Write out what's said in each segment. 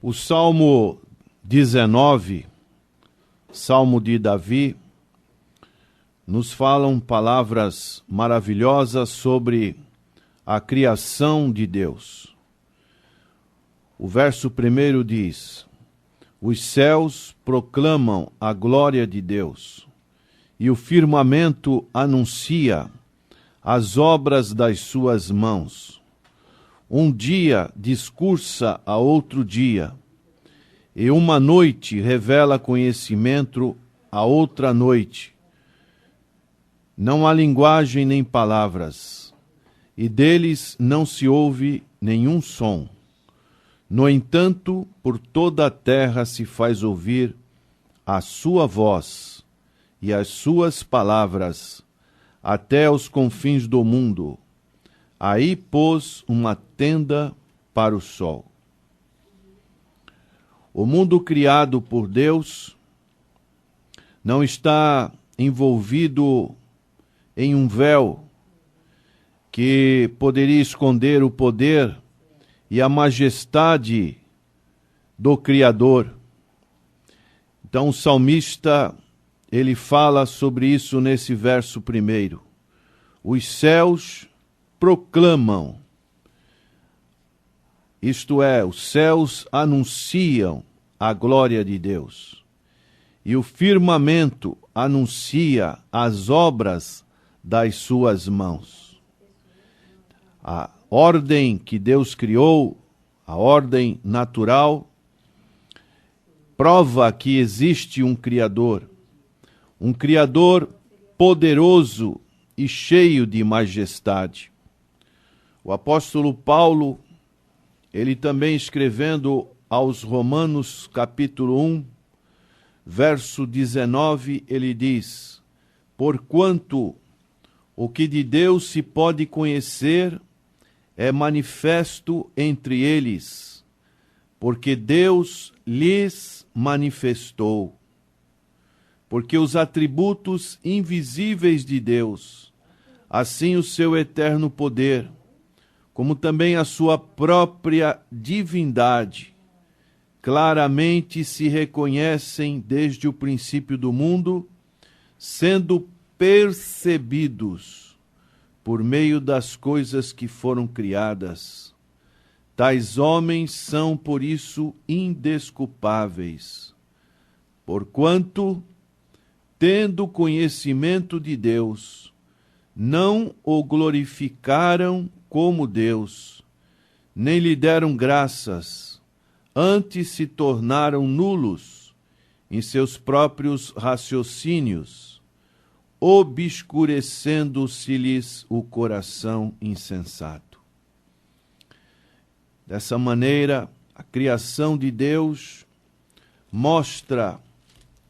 O Salmo 19, Salmo de Davi, nos falam palavras maravilhosas sobre a criação de Deus. O verso 1 diz: os céus proclamam a glória de Deus, e o firmamento anuncia as obras das suas mãos. Um dia discursa a outro dia, e uma noite revela conhecimento a outra noite. Não há linguagem nem palavras, e deles não se ouve nenhum som. No entanto, por toda a terra se faz ouvir a sua voz e as suas palavras, até os confins do mundo. Aí pôs uma tenda para o sol. O mundo criado por Deus não está envolvido em um véu que poderia esconder o poder e a majestade do Criador. Então o salmista, ele fala sobre isso nesse verso 1. Os céus proclamam, isto é, os céus anunciam a glória de Deus, e o firmamento anuncia as obras das suas mãos. A ordem que Deus criou, a ordem natural, prova que existe um Criador poderoso e cheio de majestade. O apóstolo Paulo, ele também escrevendo aos Romanos, capítulo 1, verso 19, ele diz: porquanto o que de Deus se pode conhecer é manifesto entre eles, porque Deus lhes manifestou. Porque os atributos invisíveis de Deus, assim o seu eterno poder, como também a sua própria divindade, claramente se reconhecem desde o princípio do mundo, sendo percebidos por meio das coisas que foram criadas. Tais homens são, por isso, indesculpáveis, porquanto, tendo conhecimento de Deus, não o glorificaram como Deus, nem lhe deram graças, antes se tornaram nulos em seus próprios raciocínios, obscurecendo-se-lhes o coração insensato. Dessa maneira, a criação de Deus mostra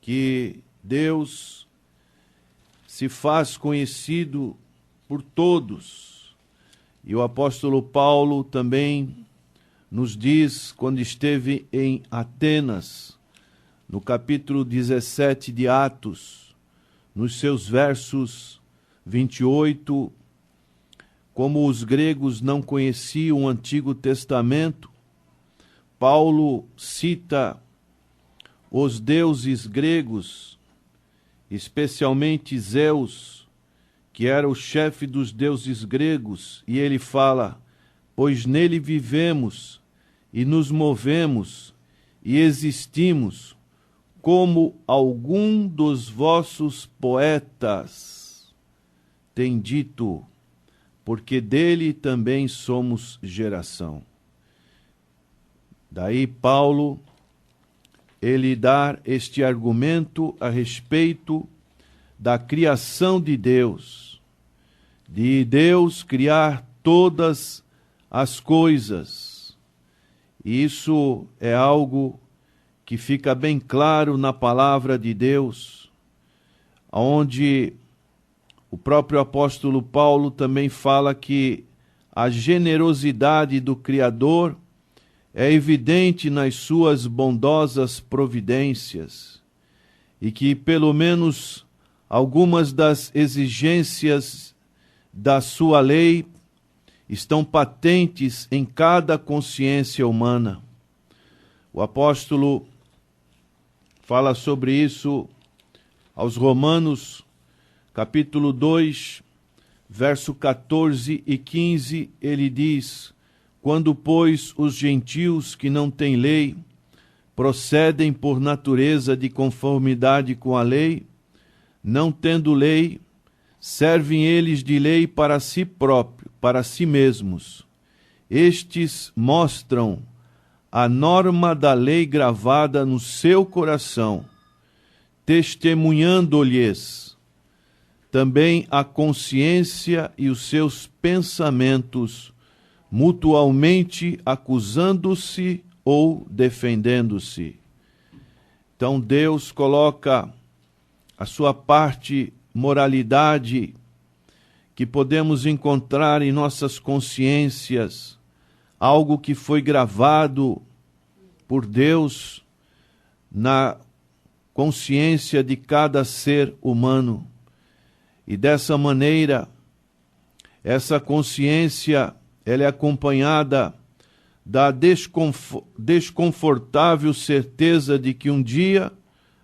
que Deus se faz conhecido por todos. E o apóstolo Paulo também nos diz, quando esteve em Atenas, no capítulo 17 de Atos, nos seus versos 28, como os gregos não conheciam o Antigo Testamento, Paulo cita os deuses gregos, especialmente Zeus, que era o chefe dos deuses gregos, e ele fala: pois nele vivemos e nos movemos e existimos, como algum dos vossos poetas tem dito, porque dele também somos geração. Daí Paulo, ele dá este argumento a respeito da criação de Deus criar todas as coisas. E isso é algo que fica bem claro na palavra de Deus, onde o próprio apóstolo Paulo também fala que a generosidade do Criador é evidente nas suas bondosas providências, e que pelo menos algumas das exigências da sua lei estão patentes em cada consciência humana. O O apóstolo fala sobre isso aos Romanos, capítulo 2, verso 14 e 15, ele diz: quando, pois, os gentios que não têm lei procedem por natureza de conformidade com a lei, não tendo lei, servem eles de lei para si próprios, para si mesmos. Estes mostram a norma da lei gravada no seu coração, testemunhando-lhes também a consciência e os seus pensamentos, mutualmente acusando-se ou defendendo-se. Então Deus coloca a sua parte moralidade que podemos encontrar em nossas consciências, algo que foi gravado por Deus na consciência de cada ser humano. E dessa maneira, essa consciência, ela é acompanhada da desconfortável certeza de que um dia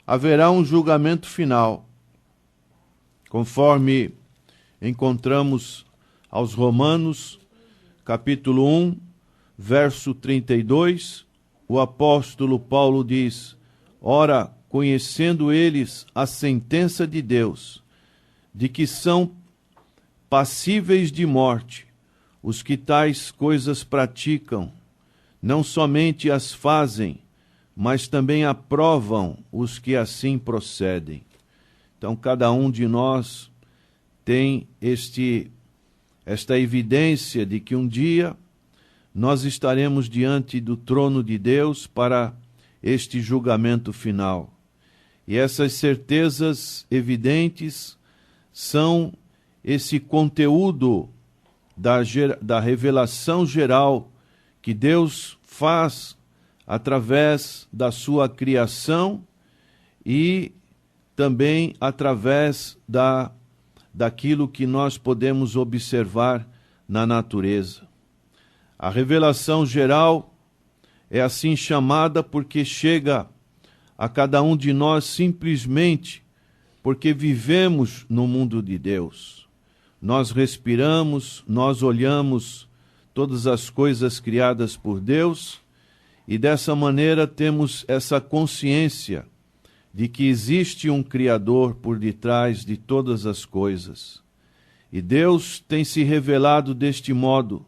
haverá um julgamento final. Conforme encontramos aos Romanos, capítulo 1, verso 32, o apóstolo Paulo diz: ora, conhecendo eles a sentença de Deus, de que são passíveis de morte os que tais coisas praticam, não somente as fazem, mas também aprovam os que assim procedem. Então, cada um de nós tem esta evidência de que um dia nós estaremos diante do trono de Deus para este julgamento final. E essas certezas evidentes são esse conteúdo da revelação geral que Deus faz através da sua criação e também através daquilo que nós podemos observar na natureza. A revelação geral é assim chamada porque chega a cada um de nós simplesmente porque vivemos no mundo de Deus. Nós respiramos, nós olhamos todas as coisas criadas por Deus e dessa maneira temos essa consciência de que existe um Criador por detrás de todas as coisas. E Deus tem se revelado deste modo.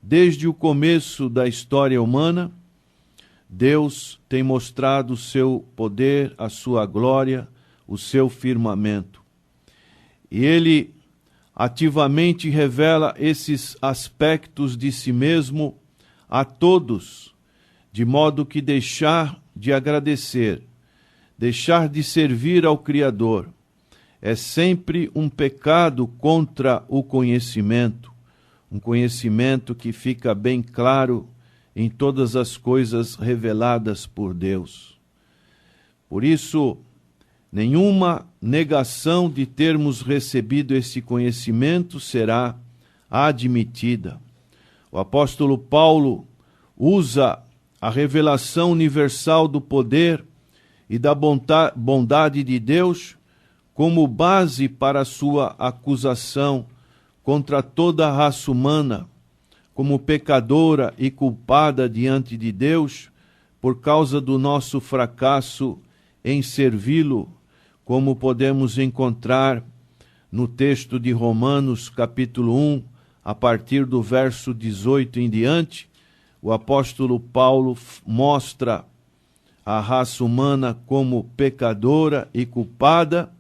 Desde o começo da história humana, Deus tem mostrado o seu poder, a sua glória, o seu firmamento. E Ele ativamente revela esses aspectos de si mesmo a todos, de modo que deixar de agradecer, deixar de servir ao Criador, é sempre um pecado contra o conhecimento, um conhecimento que fica bem claro em todas as coisas reveladas por Deus. Por isso, nenhuma negação de termos recebido esse conhecimento será admitida. O apóstolo Paulo usa a revelação universal do poder e da bondade de Deus como base para a sua acusação contra toda a raça humana, como pecadora e culpada diante de Deus por causa do nosso fracasso em servi-lo, como podemos encontrar no texto de Romanos, capítulo 1, a partir do verso 18 em diante. O apóstolo Paulo mostra a raça humana como pecadora e culpada,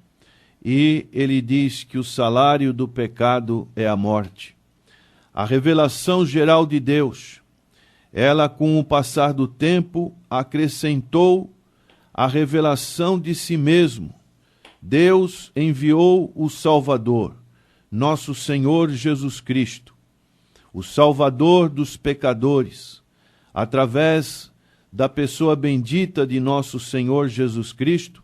e ele diz que o salário do pecado é a morte. A revelação geral de Deus, ela com o passar do tempo acrescentou a revelação de si mesmo. Deus enviou o Salvador, nosso Senhor Jesus Cristo, o Salvador dos pecadores, através da pessoa bendita de nosso Senhor Jesus Cristo.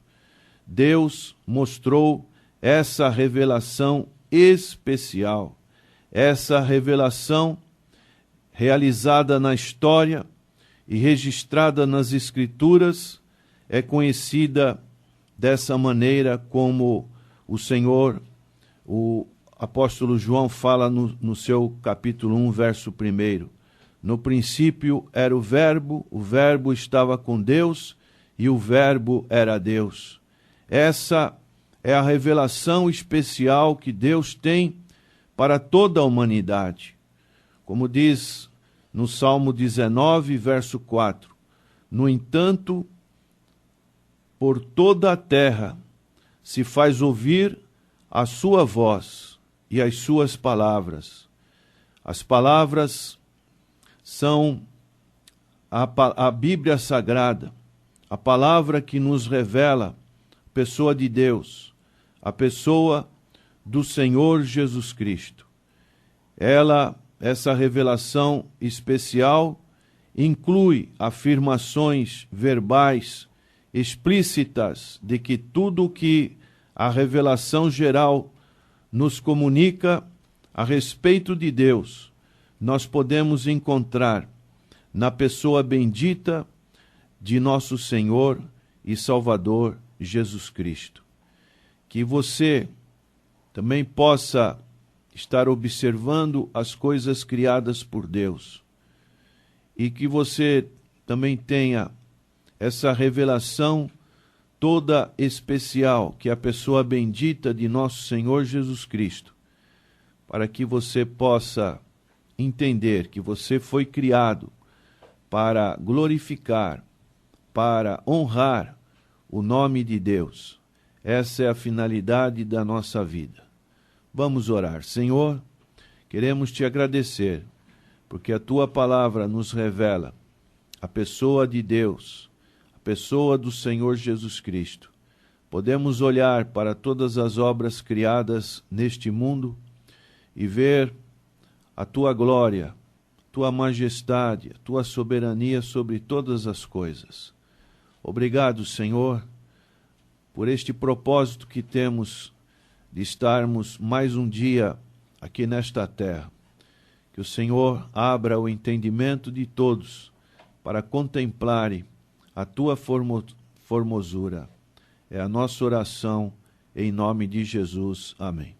Deus mostrou essa revelação especial, essa revelação realizada na história e registrada nas Escrituras, é conhecida dessa maneira como o Senhor, o apóstolo João fala no seu capítulo 1, verso 1. No princípio era o Verbo estava com Deus e o Verbo era Deus. Essa é a revelação especial que Deus tem para toda a humanidade. Como diz no Salmo 19, verso 4, no entanto, por toda a terra se faz ouvir a sua voz e as suas palavras. As palavras são a Bíblia Sagrada, a palavra que nos revela a pessoa de Deus, a pessoa do Senhor Jesus Cristo. Essa revelação especial inclui afirmações verbais explícitas de que tudo o que a revelação geral nos comunica a respeito de Deus, nós podemos encontrar na pessoa bendita de nosso Senhor e Salvador Jesus Cristo. Que você também possa estar observando as coisas criadas por Deus e que você também tenha essa revelação toda especial, que é a pessoa bendita de nosso Senhor Jesus Cristo, para que você possa entender que você foi criado para glorificar, para honrar o nome de Deus. Essa é a finalidade da nossa vida. Vamos orar. Senhor, queremos te agradecer, porque a tua palavra nos revela a pessoa de Deus, a pessoa do Senhor Jesus Cristo. Podemos olhar para todas as obras criadas neste mundo e ver a tua glória, tua majestade, a tua soberania sobre todas as coisas. Obrigado, Senhor, por este propósito que temos de estarmos mais um dia aqui nesta terra. Que o Senhor abra o entendimento de todos para contemplarem a tua formosura. É a nossa oração em nome de Jesus. Amém.